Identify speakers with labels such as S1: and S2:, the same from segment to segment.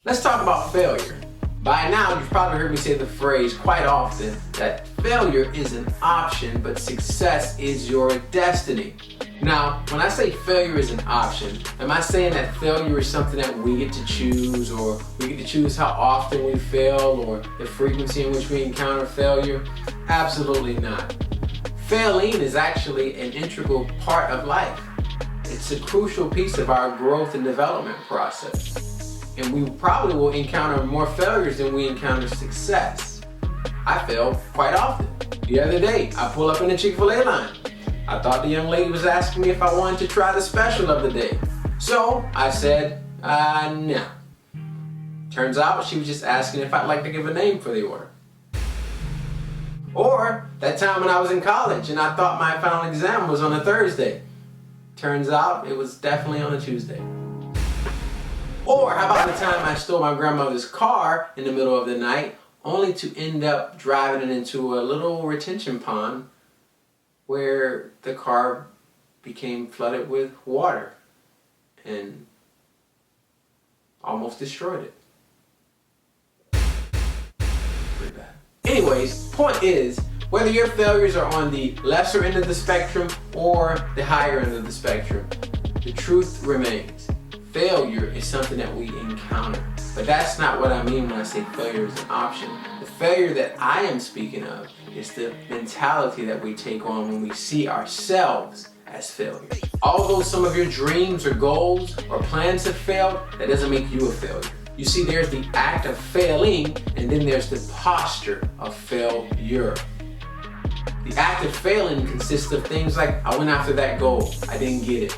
S1: Let's talk about failure. By now, you've probably heard me say the phrase quite often that failure is an option, but success is your destiny. Now, when I say failure is an option, am I saying that failure is something that we get to choose, or we get to choose how often we fail, or the frequency in which we encounter failure? Absolutely not. Failing is actually an integral part of life. It's a crucial piece of our growth and development process. And we probably will encounter more failures than we encounter success. I fail quite often. The other day, I pull up in the Chick-fil-A line. I thought the young lady was asking me if I wanted to try the special of the day. So I said, no. Turns out she was just asking if I'd like to give a name for the order. Or that time when I was in college and I thought my final exam was on a Thursday. Turns out it was definitely on a Tuesday. Or how about the time I stole my grandmother's car in the middle of the night, only to end up driving it into a little retention pond where the car became flooded with water and almost destroyed it. Pretty bad. Anyways, point is, whether your failures are on the lesser end of the spectrum or the higher end of the spectrum, the truth remains. Failure is something that we encounter. But that's not what I mean when I say failure is an option. The failure that I am speaking of is the mentality that we take on when we see ourselves as failures. Although some of your dreams or goals or plans have failed, that doesn't make you a failure. You see, there's the act of failing, and then there's the posture of failure. The act of failing consists of things like, I went after that goal, I didn't get it,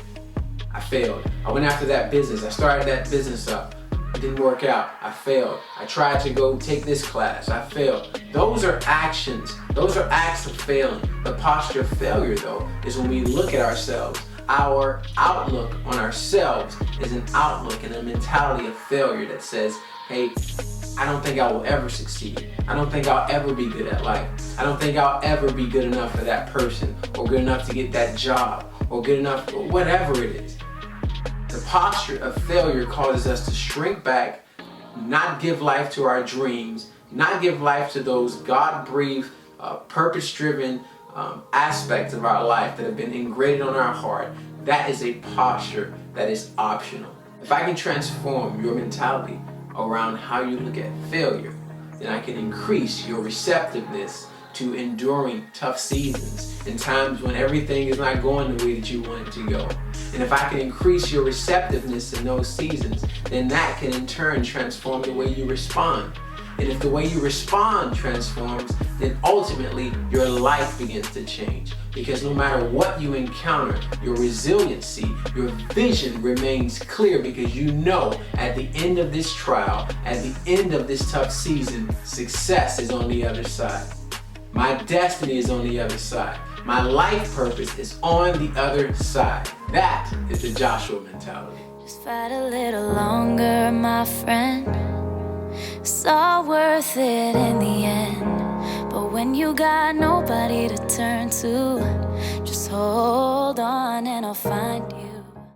S1: I failed. I went after that business, I started that business up, it didn't work out, I failed. I tried to go take this class, I failed. Those are actions, those are acts of failing. The posture of failure, though, is when we look at ourselves. Our outlook on ourselves is an outlook and a mentality of failure that says, hey, I don't think I will ever succeed. I don't think I'll ever be good at life. I don't think I'll ever be good enough for that person, or good enough to get that job, or good enough for whatever it is. The posture of failure causes us to shrink back, not give life to our dreams, not give life to those God-breathed, purpose-driven aspects of our life that have been engraved on our heart. That is a posture that is optional. If I can transform your mentality around how you look at failure, then I can increase your receptiveness to enduring tough seasons and times when everything is not going the way that you want it to go. And if I can increase your receptiveness in those seasons, then that can in turn transform the way you respond. And if the way you respond transforms, then ultimately your life begins to change. Because no matter what you encounter, your resiliency, your vision remains clear, because you know at the end of this trial, at the end of this tough season, success is on the other side. My destiny is on the other side. My life purpose is on the other side. That is the Joshua mentality.
S2: Just fight a little longer, my friend. It's all worth it in the end. But when you got nobody to turn to, just hold on and I'll find you.